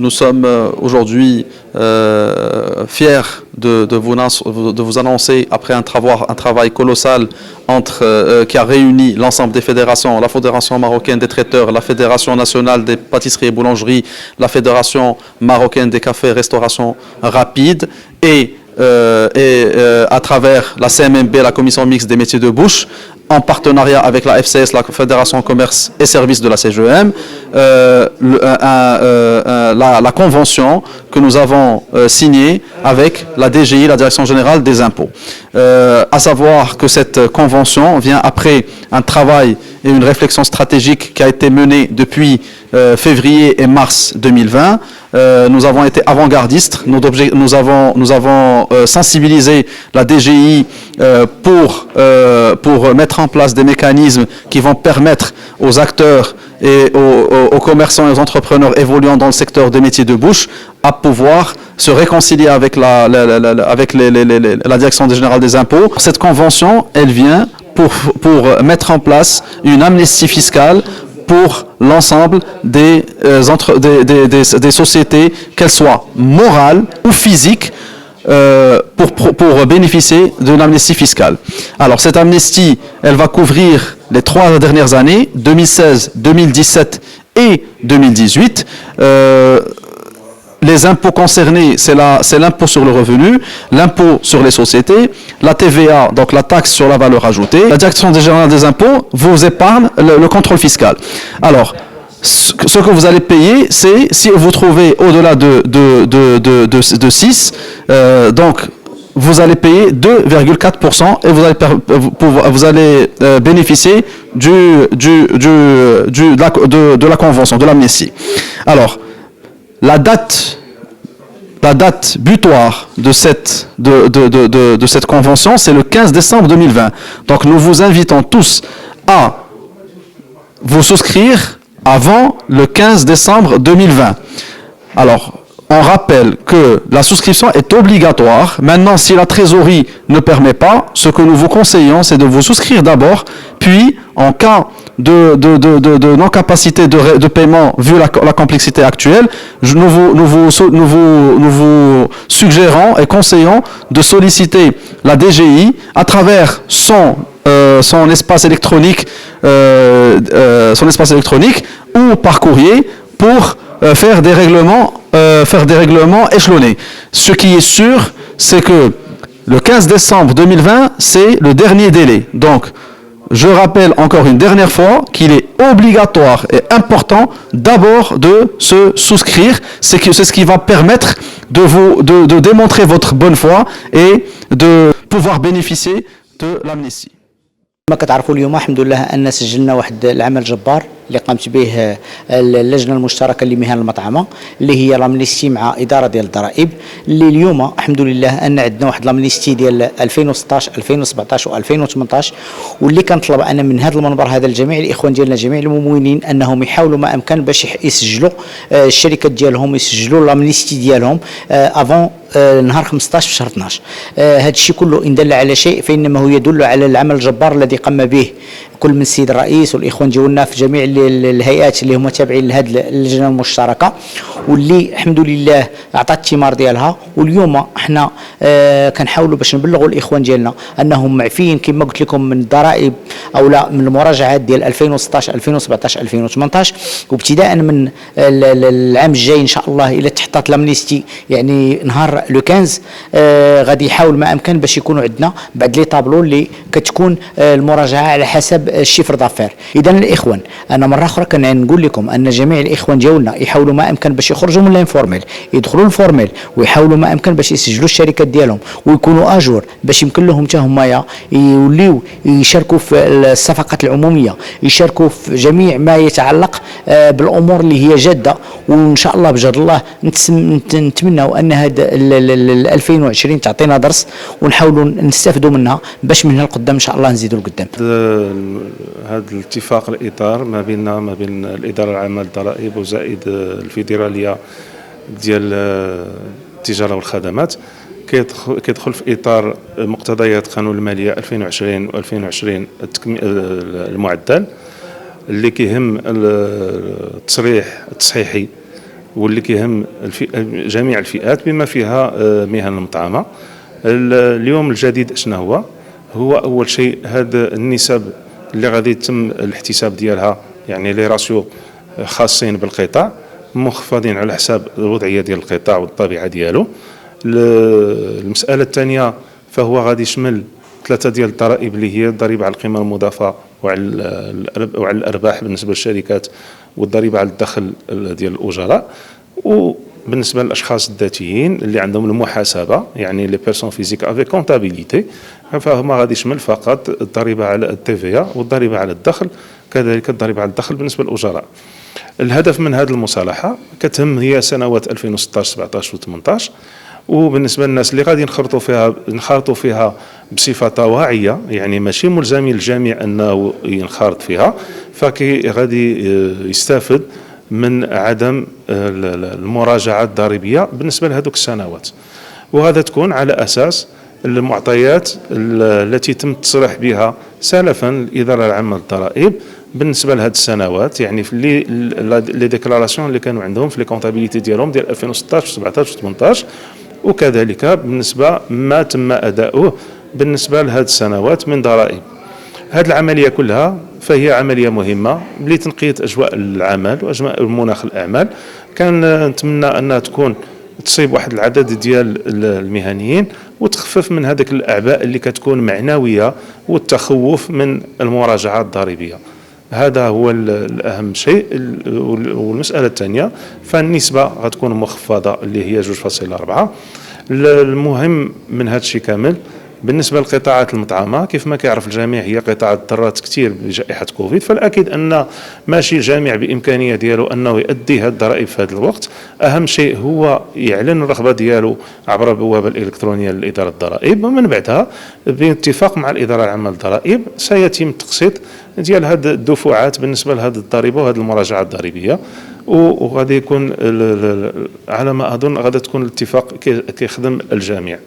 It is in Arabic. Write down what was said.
nous sommes aujourd'hui fiers de vous annoncer, après un travail colossal qui a réuni l'ensemble des fédérations, la Fédération marocaine des traiteurs, la Fédération nationale des pâtisseries et boulangeries, la Fédération marocaine des cafés et restauration rapide et à travers la CMMB, la Commission mixte des métiers de bouche, en partenariat avec la FCS, la Fédération Commerce et Services de la CGEM, la convention que nous avons signée avec la DGI, la Direction Générale des Impôts. À savoir que cette convention vient après un travail et une réflexion stratégique qui a été menée depuis février et mars 2020. Nous avons été avant-gardistes, nous avons sensibilisé la DGI pour mettre en place des mécanismes qui vont permettre aux acteurs et aux commerçants et aux entrepreneurs évoluant dans le secteur des métiers de bouche à pouvoir se réconcilier avec la Direction générale des impôts. Cette convention, elle vient pour mettre en place une amnistie fiscale pour l'ensemble des sociétés, qu'elles soient morales ou physiques, pour bénéficier de l'amnistie fiscale. Alors cette amnistie, elle va couvrir les 3 dernières années, 2016, 2017 et 2018. Les impôts concernés, c'est l'impôt sur le revenu, l'impôt sur les sociétés, la TVA, donc la taxe sur la valeur ajoutée. La Direction générale des impôts vous épargne le contrôle fiscal. Alors, ce que vous allez payer, c'est si vous trouvez au-delà de 6, donc vous allez payer 2,4% et vous allez bénéficier de la convention, de l'amnistie. Alors, la date butoir de cette convention, c'est le 15 décembre 2020. Donc nous vous invitons tous à vous souscrire avant le 15 décembre 2020. Alors, on rappelle que la souscription est obligatoire. Maintenant, si la trésorerie ne permet pas, ce que nous vous conseillons, c'est de vous souscrire d'abord, puis en cas de non-capacité de paiement, vu la complexité actuelle, nous vous suggérons et conseillons de solliciter la DGI à travers son espace électronique ou par courrier pour faire des règlements échelonnés. Ce qui est sûr, c'est que le 15 décembre 2020, c'est le dernier délai. Donc, je rappelle encore une dernière fois qu'il est obligatoire et important d'abord de se souscrire. C'est ce qui va permettre de démontrer votre bonne foi et de pouvoir bénéficier de l'amnistie. كما كتعرفوا اليوم الحمد لله أن سجلنا واحد العمل جبار اللي قامت به اللجنة المشتركة لمهن المطعمة اللي هي لامنيستي مع إدارة ديال الضرائب اللي اليوم الحمد لله أن عندنا واحد لامنيستي ديال 2016 2017 و2018 واللي كنطلب أنا من هذا المنبر هذا لجميع الإخوان ديالنا جميع الممولين أنهم يحاولوا ما أمكن باش يسجلوا الشركات ديالهم يسجلوا لامنيستي ديالهم افون نهار 15 في شهر 12. هذا الشيء كله إن دل على شيء فإنما هو يدل على العمل الجبار الذي قام به كل من السيد الرئيس والإخوان ديالنا في جميع الهيئات اللي هما تابعين لهذه اللجنة المشتركة واللي الحمد لله أعطت الثمار ديالها. واليوم احنا كنحاولوا باش نبلغوا الإخوان ديالنا أنهم معفيين كما قلت لكم من الضرائب أو لا من المراجعات ديال 2016 2017 2018 وابتداء من العام الجاي إن شاء الله إلى تحطات لامنيستي يعني نهار لو 15 غادي يحاول ما أمكن باش يكونوا عندنا بعد لي طابلو اللي كتكون المراجعة على حسب الشيفر دافير. إذا الإخوان أنا مرة أخرى كنقول لكم أن جميع الإخوان ديالنا يحاولوا ما أمكن باش يخرجوا من الانفورميل يدخلوا الفورميل ويحاولوا ما أمكن باش يسجلوا الشركات ديالهم ويكونوا أجور باش يمكن لهم حتى هما يوليو يشاركوا في الصفقات العمومية يشاركوا في جميع ما يتعلق بالأمور اللي هي جادة. وإن شاء الله بجد الله نتمنوا أن هذا 2020 تعطينا درس ونحاولوا نستفدوا منها باش من هنا لقدام إن شاء الله نزيدوا لقدام. هذا الاتفاق الإطار ما بين الإدارة العامة للضرائب وزائد الفيدرالية ديال التجارة والخدمات كيدخل في إطار مقتضيات قانون المالية 2020 و2020 المعدل اللي كيهم التصريح التصحيحي واللي كيهم جميع الفئات بما فيها مهن المطعمة. اليوم الجديد شنو هو أول شيء هذا النسب اللي غادي يتم الاحتساب ديالها، يعني لي راسيو خاصين بالقطاع مخفضين على حساب الوضعية ديال القطاع والطبيعة ديالو. المسألة الثانية فهو غادي يشمل 3 ديال الضرائب اللي هي الضريبة على القيمة المضافة وعلى الأرباح بالنسبة للشركات، والضريبة على الدخل ديال الأجراء. وبالنسبة للأشخاص الذاتيين اللي عندهم المحاسبة، يعني لي بيرسون فيزيك افيك كونتابيليتي، فهما غادي يشمل فقط الضريبة على التيفيا والضريبة على الدخل، كذلك الضريبة على الدخل بالنسبة للأجراء. الهدف من هذه المصالحة كتهم هي سنوات 2016 17 و 18، وبالنسبة للناس اللي غادي نخرطوا فيها بصفة طواعية، يعني ماشي ملزمين الجميع أنه ينخرط فيها، فكي غادي يستافد من عدم المراجعة الضريبية بالنسبة لهذوك السنوات. وهذا تكون على أساس المعطيات التي تم التصريح بها سلفا الإدارة العامة للضرائب بالنسبة لهذه السنوات، يعني في لي ديكلاراسيون اللي كانوا عندهم في لي كونتابيليتي ديالهم ديال 2016 17 و 18، وكذلك بالنسبة ما تم أداؤه بالنسبة لهذه السنوات من ضرائب. هذه العملية كلها فهي عملية مهمة لتنقية أجواء العمل وأجواء مناخ الأعمال. كان نتمنى أنها تكون تصيب واحد العدد ديال المهنيين وتخفف من هذيك الأعباء اللي كتكون معنوية والتخوف من المراجعة الضريبية. هذا هو الأهم شيء. والمسألة الثانية فالنسبة غتكون مخفضة اللي هي 2.4. المهم من هذا الشيء كامل بالنسبة للقطاعات المطعمة، كيف ما كيعرف الجميع هي قطاع ضرات كثير بجائحة كوفيد، فالأكيد أن ماشي الجميع بإمكانية ديالو أنه يؤدي هذه الضرائب في هذا الوقت. أهم شيء هو يعلن الرغبة ديالو عبر البوابة الإلكترونية لإدارة الضرائب، ومن بعدها باتفاق مع الإدارة العامة للضرائب سيتم التقسيط ديال هذه الدفعات بالنسبة لهذه الضريبة وهذه المراجعة الضريبية. وغادي يكون على ما أظن غادي تكون الاتفاق كيخدم الجميع.